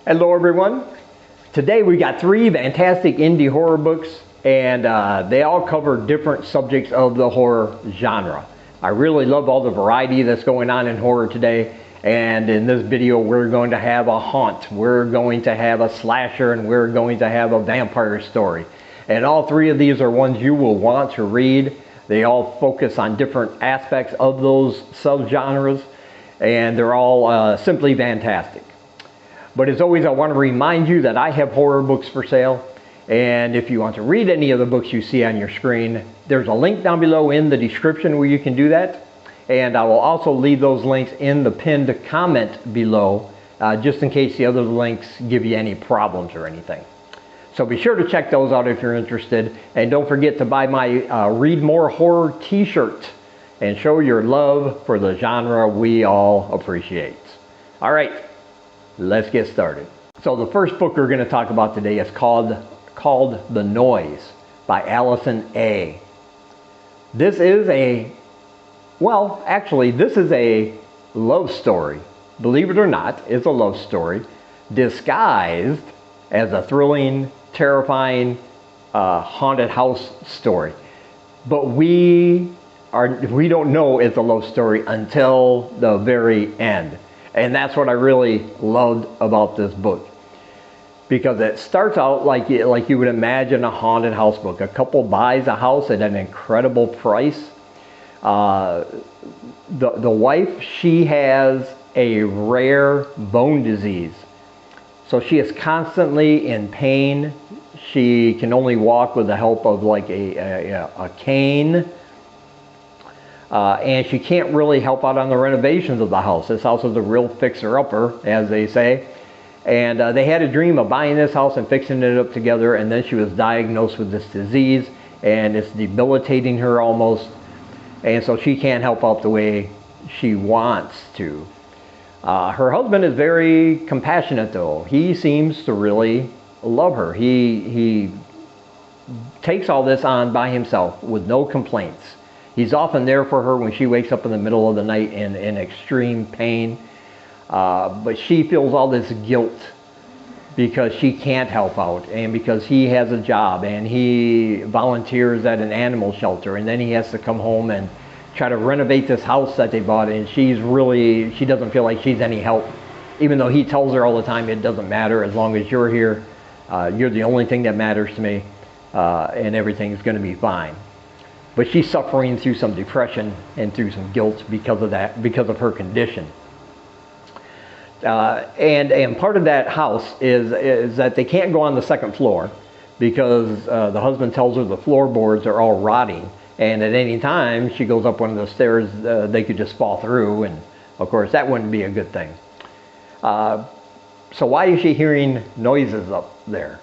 Hello everyone. Today we got three fantastic indie horror books, and they all cover different subjects of the horror genre. I really love all the variety that's going on in horror today, and in this video we're going to have a haunt, we're going to have a slasher, and we're going to have a vampire story. And all three of these are ones you will want to read. They all focus on different aspects of those subgenres, and they're all simply fantastic. But as always, I want to remind you that I have horror books for sale, and if you want to read any of the books you see on your screen, there's a link down below in the description where you can do that, and I will also leave those links in the pinned comment below, just in case the other links give you any problems or anything. So be sure to check those out if you're interested, and don't forget to buy my Read More Horror t-shirt and show your love for the genre we all appreciate. All right. Let's get started. So the first book we're going to talk about today is called The Noise by Allison A. This is a love story. Believe it or not, it's a love story disguised as a thrilling, terrifying haunted house story. But we don't know it's a love story until the very end. And that's what I really loved about this book, because it starts out like you would imagine a haunted house book. A couple buys a house at an incredible price. The wife, she has a rare bone disease, so she is constantly in pain. She can only walk with the help of like a cane. And she can't really help out on the renovations of the house. This house is a real fixer-upper, as they say. And they had a dream of buying this house and fixing it up together, and then she was diagnosed with this disease, and it's debilitating her almost. And so she can't help out the way she wants to. Her husband is very compassionate, though. He seems to really love her. He takes all this on by himself with no complaints. He's often there for her when she wakes up in the middle of the night in extreme pain. But she feels all this guilt because she can't help out, and because he has a job and he volunteers at an animal shelter, and then he has to come home and try to renovate this house that they bought, and she doesn't feel like she's any help, even though he tells her all the time, it doesn't matter as long as you're here. You're the only thing that matters to me, and everything's going to be fine. But she's suffering through some depression and through some guilt because of that, because of her condition. And part of that house is that they can't go on the second floor because the husband tells her the floorboards are all rotting, and at any time she goes up one of the stairs, they could just fall through, and of course that wouldn't be a good thing. So why is she hearing noises up there?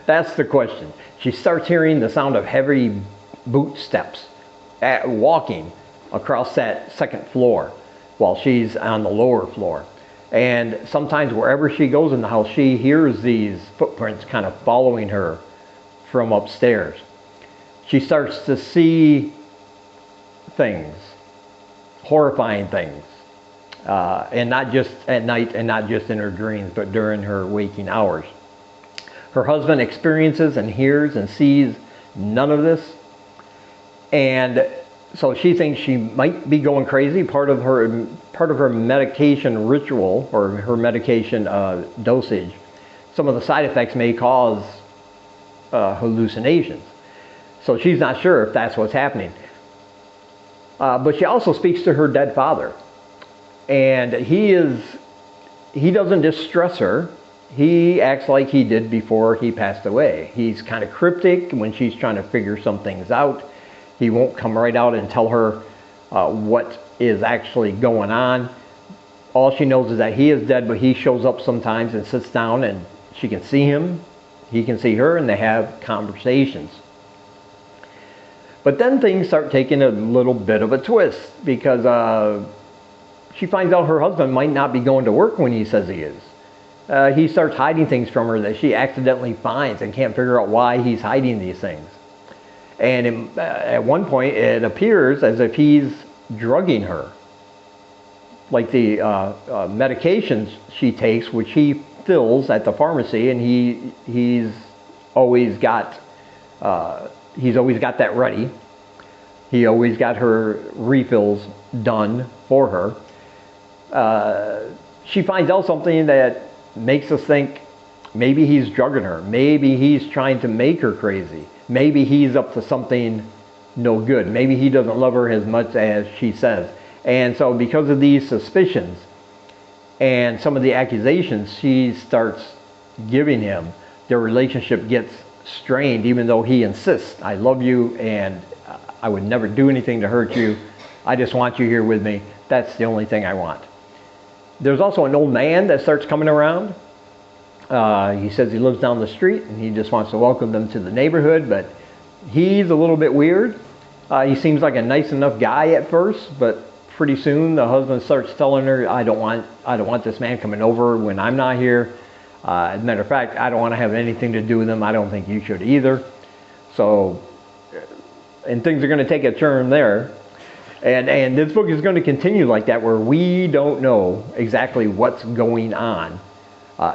That's the question. She starts hearing the sound of heavy boot steps walking across that second floor while she's on the lower floor, and sometimes wherever she goes in the house she hears these footprints kind of following her from upstairs. She starts to see things, horrifying things, and not just at night and not just in her dreams, but during her waking hours. Her husband experiences and hears and sees none of this. And so she thinks she might be going crazy. Part of her medication ritual, or her medication dosage, some of the side effects may cause hallucinations. So she's not sure if that's what's happening. But she also speaks to her dead father, and he doesn't distress her. He acts like he did before he passed away. He's kind of cryptic when she's trying to figure some things out. He won't come right out and tell her what is actually going on. All she knows is that he is dead, but he shows up sometimes and sits down, and she can see him, he can see her, and they have conversations. But then things start taking a little bit of a twist, because she finds out her husband might not be going to work when he says he is. He starts hiding things from her that she accidentally finds and can't figure out why he's hiding these things. And at one point, it appears as if he's drugging her. Like the medications she takes, which he fills at the pharmacy, and he's always got that ready. He always got her refills done for her. She finds out something that makes us think maybe he's drugging her. Maybe he's trying to make her crazy. Maybe he's up to something no good. Maybe he doesn't love her as much as she says. And so because of these suspicions and some of the accusations she starts giving him, their relationship gets strained, even though he insists, I love you and I would never do anything to hurt you. I just want you here with me. That's the only thing I want. There's also an old man that starts coming around. He says he lives down the street and he just wants to welcome them to the neighborhood, but he's a little bit weird. He seems like a nice enough guy at first, but pretty soon the husband starts telling her, I don't want this man coming over when I'm not here. As a matter of fact, I don't want to have anything to do with him. I don't think you should either. So, and things are going to take a turn there. And this book is going to continue like that, where we don't know exactly what's going on.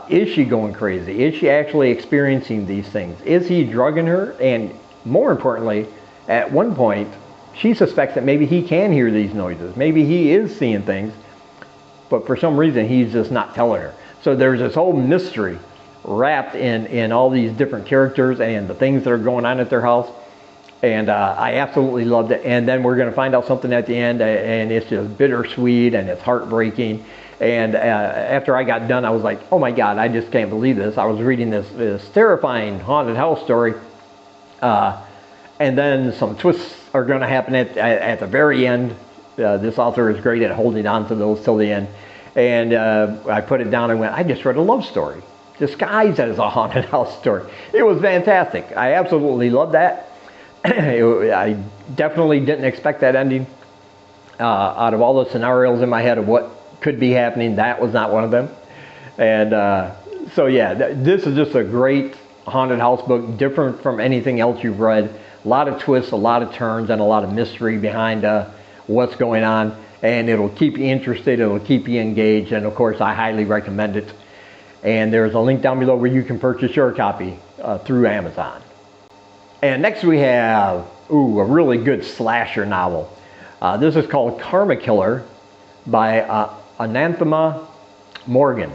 Is she going crazy? Is she actually experiencing these things? Is he drugging her? And more importantly, at one point, she suspects that maybe he can hear these noises. Maybe he is seeing things, but for some reason he's just not telling her. So there's this whole mystery wrapped in all these different characters and the things that are going on at their house. And I absolutely loved it. And then we're going to find out something at the end, and it's just bittersweet and it's heartbreaking. And after I got done, I was like, oh my God, I just can't believe this. I was reading this terrifying haunted house story. And then some twists are going to happen at the very end. This author is great at holding on to those till the end. And I put it down and went, I just read a love story disguised as a haunted house story. It was fantastic. I absolutely loved that. I definitely didn't expect that ending. Out of all the scenarios in my head of what could be happening, that was not one of them. And so yeah, this is just a great haunted house book, different from anything else you've read. A lot of twists, a lot of turns, and a lot of mystery behind what's going on. And it'll keep you interested, it'll keep you engaged, and of course I highly recommend it. And there's a link down below where you can purchase your copy through Amazon. And next we have, a really good slasher novel. This is called Karma Killer by Ananthoma Morgan.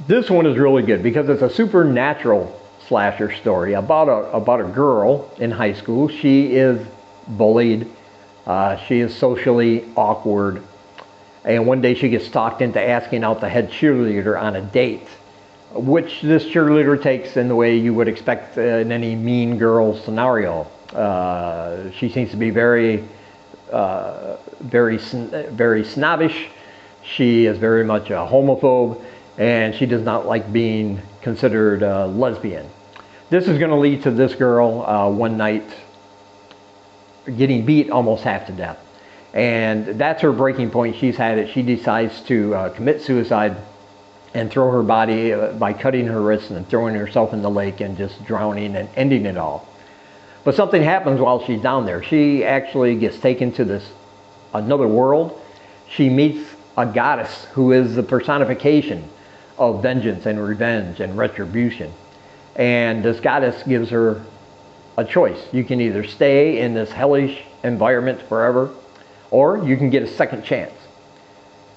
This one is really good because it's a supernatural slasher story about a girl in high school. She is bullied. She is socially awkward. And one day she gets talked into asking out the head cheerleader on a date, which this cheerleader takes in the way you would expect in any mean girl scenario. She seems to be very snobbish. She is very much a homophobe, and she does not like being considered a lesbian. This is going to lead to this girl one night getting beat almost half to death. And that's her breaking point. She's had it. She decides to commit suicide and throw her body by cutting her wrists and throwing herself in the lake and just drowning and ending it all. But something happens while she's down there. She actually gets taken to another world. She meets a goddess who is the personification of vengeance and revenge and retribution. And this goddess gives her a choice. You can either stay in this hellish environment forever, or you can get a second chance.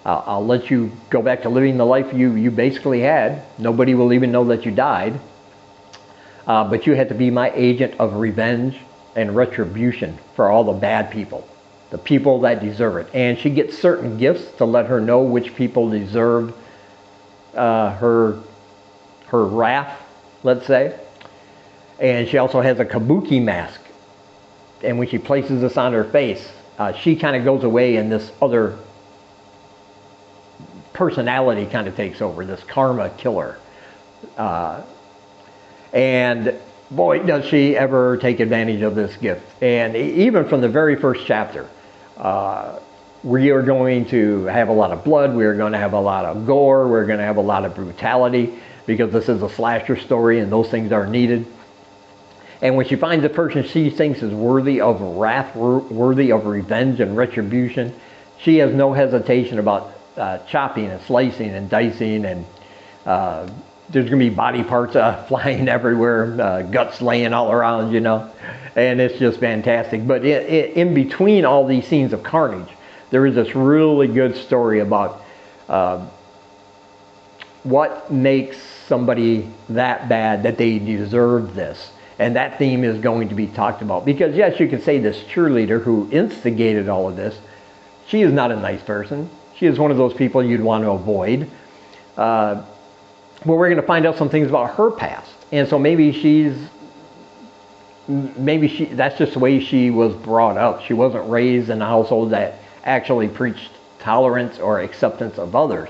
I'll let you go back to living the life you basically had. Nobody will even know that you died. But you had to be my agent of revenge and retribution for all the bad people, the people that deserve it. And she gets certain gifts to let her know which people deserve her wrath, let's say. And she also has a kabuki mask. And when she places this on her face, she kind of goes away, and this other personality kind of takes over, this karma killer. And boy, does she ever take advantage of this gift. And even from the very first chapter, we are going to have a lot of blood, we are going to have a lot of gore, we're going to have a lot of brutality, because this is a slasher story and those things are needed. And when she finds a person she thinks is worthy of wrath, worthy of revenge and retribution, she has no hesitation about chopping and slicing and dicing, and there's going to be body parts flying everywhere, guts laying all around, you know, and it's just fantastic. But in between all these scenes of carnage, there is this really good story about what makes somebody that bad that they deserve this. And that theme is going to be talked about. Because yes, you could say this cheerleader who instigated all of this, she is not a nice person. She is one of those people you'd want to avoid. But we're going to find out some things about her past. And so maybe that's just the way she was brought up. She wasn't raised in a household that actually preached tolerance or acceptance of others.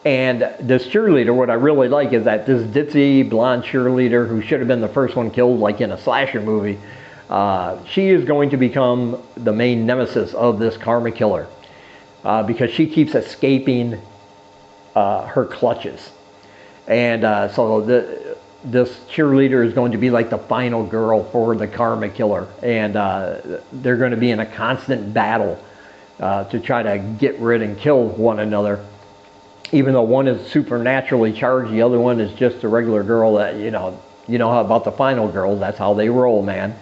And this cheerleader, what I really like is that this ditzy blonde cheerleader who should have been the first one killed, like in a slasher movie, she is going to become the main nemesis of this karma killer because she keeps escaping her clutches. And so this cheerleader is going to be like the final girl for the karma killer. And they're going to be in a constant battle to try to get rid and kill one another. Even though one is supernaturally charged, the other one is just a regular girl that, you know how about the final girls, that's how they roll, man.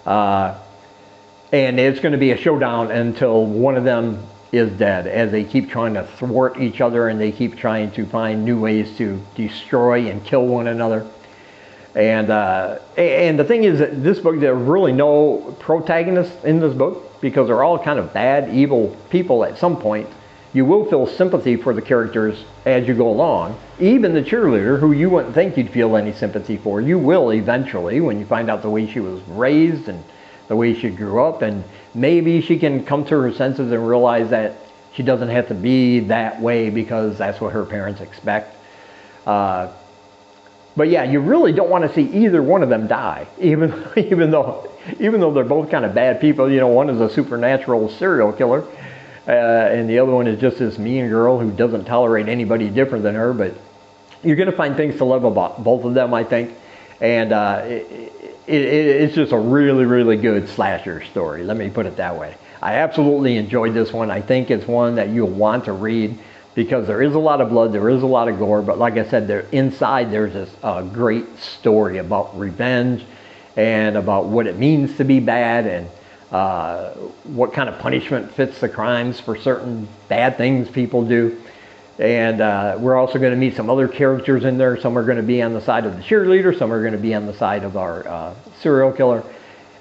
And it's going to be a showdown until one of them is dead, as they keep trying to thwart each other and they keep trying to find new ways to destroy and kill one another. And the thing is that this book, there are really no protagonists in this book because they're all kind of bad, evil people at some point. You will feel sympathy for the characters as you go along. Even the cheerleader, who you wouldn't think you'd feel any sympathy for, you will eventually when you find out the way she was raised and the way she grew up, and maybe she can come to her senses and realize that she doesn't have to be that way because that's what her parents expect. But yeah, you really don't want to see either one of them die, even though they're both kind of bad people. You know, one is a supernatural serial killer. And the other one is just this mean girl who doesn't tolerate anybody different than her. But you're going to find things to love about both of them, I think. And it's just a really, really good slasher story. Let me put it that way. I absolutely enjoyed this one. I think it's one that you'll want to read because there is a lot of blood, there is a lot of gore. But like I said, inside there's this great story about revenge and about what it means to be bad, and what kind of punishment fits the crimes for certain bad things people do. And we're also going to meet some other characters in there. Some are going to be on the side of the cheerleader, some are going to be on the side of our serial killer.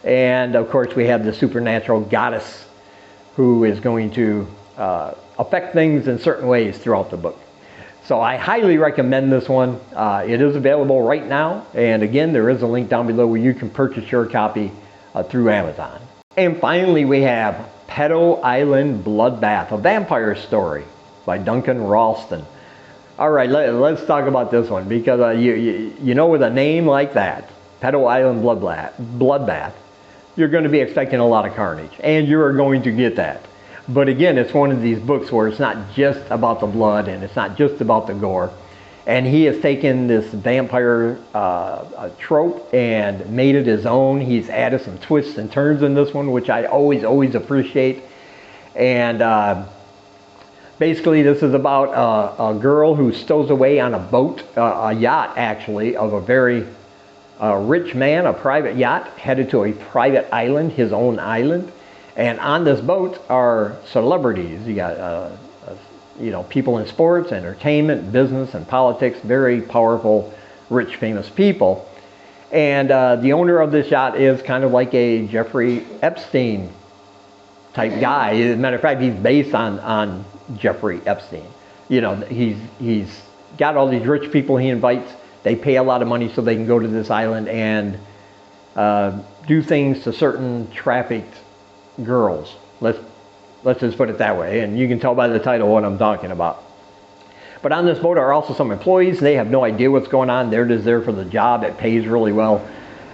And of course we have the supernatural goddess who is going to affect things in certain ways throughout the book. So I highly recommend this one. It is available right now, and again, there is a link down below where you can purchase your copy through Amazon. And finally we have Pedo Island Bloodbath, a vampire story by Duncan Ralston. All right, let's talk about this one because you know, with a name like that, Pedo Island Bloodbath, you're going to be expecting a lot of carnage, and you are going to get that. But again, it's one of these books where it's not just about the blood and it's not just about the gore. And he has taken this vampire trope and made it his own. He's added some twists and turns in this one, which I always appreciate. And basically this is about a girl who stows away on a boat, a yacht actually, of a very rich man, a private yacht, headed to a private island, his own island. And on this boat are celebrities. You got you know, people in sports, entertainment, business, and politics, very powerful, rich, famous people. And the owner of this yacht is kind of like a Jeffrey Epstein type guy. As a matter of fact, he's based on Jeffrey Epstein. You know, he's got all these rich people he invites. They pay a lot of money so they can go to this island and do things to certain trafficked girls. Let's just put it that way, and you can tell by the title what I'm talking about. But on this boat are also some employees. They have no idea what's going on. They're just there for the job. It pays really well,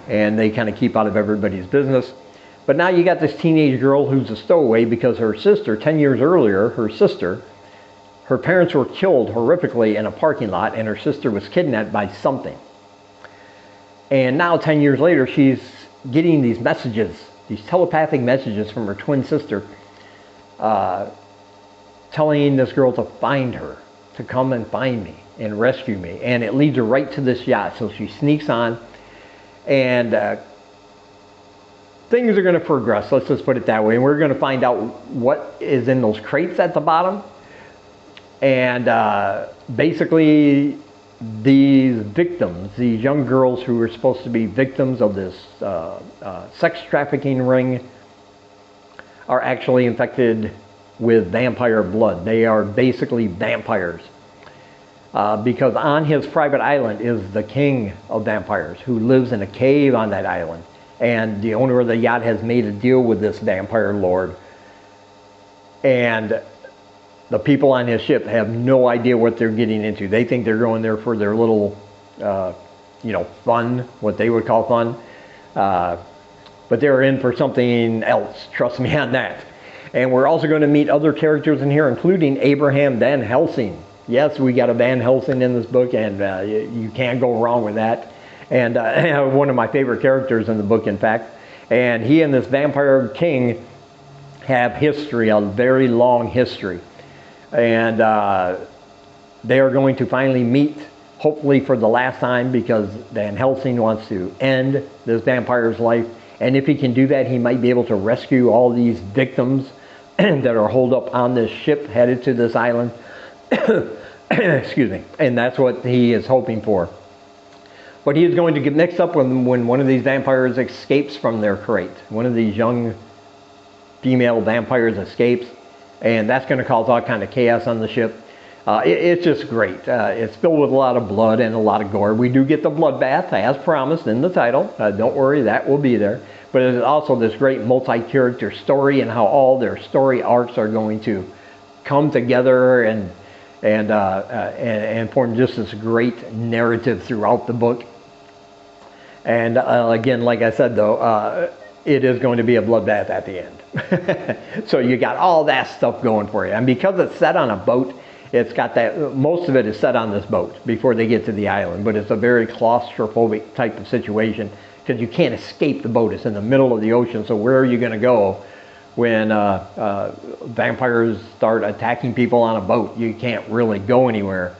and they kind of keep out of everybody's business. But now you got this teenage girl who's a stowaway because her sister, 10 years earlier, her parents were killed horrifically in a parking lot, and her sister was kidnapped by something. And now 10 years later, she's getting these messages, these telepathic messages from her twin sister, telling this girl to find her, to come and find me and rescue me. And it leads her right to this yacht. So she sneaks on, and things are going to progress. Let's just put it that way. And we're going to find out what is in those crates at the bottom. And basically, these victims, these young girls who were supposed to be victims of this sex trafficking ring, are actually infected with vampire blood. They are basically vampires. Because on his private island is the king of vampires, who lives in a cave on that island. And the owner of the yacht has made a deal with this vampire lord. And the people on his ship have no idea what they're getting into. They think they're going there for their little, fun, what they would call fun. But they're in for something else, trust me on that. And we're also going to meet other characters in here, including Abraham Van Helsing. Yes, we got a Van Helsing in this book, and you can't go wrong with that. And one of my favorite characters in the book, in fact. And he and this vampire king have history, a very long history. And they are going to finally meet, hopefully for the last time, because Van Helsing wants to end this vampire's life. And if he can do that, he might be able to rescue all these victims that are holed up on this ship headed to this island. Excuse me. And that's what he is hoping for. But he is going to get mixed up when one of these vampires escapes from their crate. One of these young female vampires escapes. And that's going to cause all kind of chaos on the ship. It's just great. It's filled with a lot of blood and a lot of gore. We do get the bloodbath, as promised in the title. Don't worry, that will be there. But it's also this great multi-character story, and how all their story arcs are going to come together and form just this great narrative throughout the book. And again, like I said, though, it is going to be a bloodbath at the end. So you got all that stuff going for you. And because it's set on a boat, it's got that, most of it is set on this boat before they get to the island. But it's a very claustrophobic type of situation, because you can't escape the boat. It's in the middle of the ocean, so where are you going to go when vampires start attacking people on a boat? You can't really go anywhere.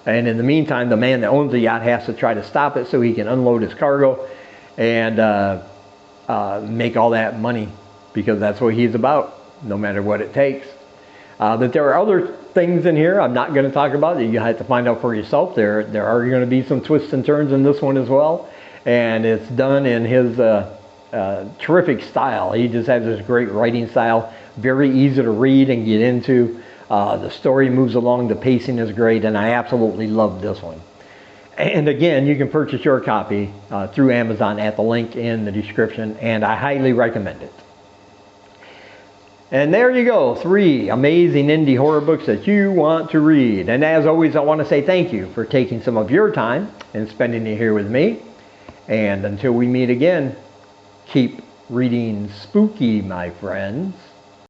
And in the meantime, the man that owns the yacht has to try to stop it so he can unload his cargo and make all that money, because that's what he's about, no matter what it takes. But there are other things in here I'm not going to talk about. You have to find out for yourself. There are going to be some twists and turns in this one as well. And it's done in his terrific style. He just has this great writing style. Very easy to read and get into. The story moves along. The pacing is great. And I absolutely love this one. And again, you can purchase your copy through Amazon at the link in the description. And I highly recommend it. And there you go, 3 amazing indie horror books that you want to read. And as always, I want to say thank you for taking some of your time and spending it here with me. And until we meet again, keep reading spooky, my friends.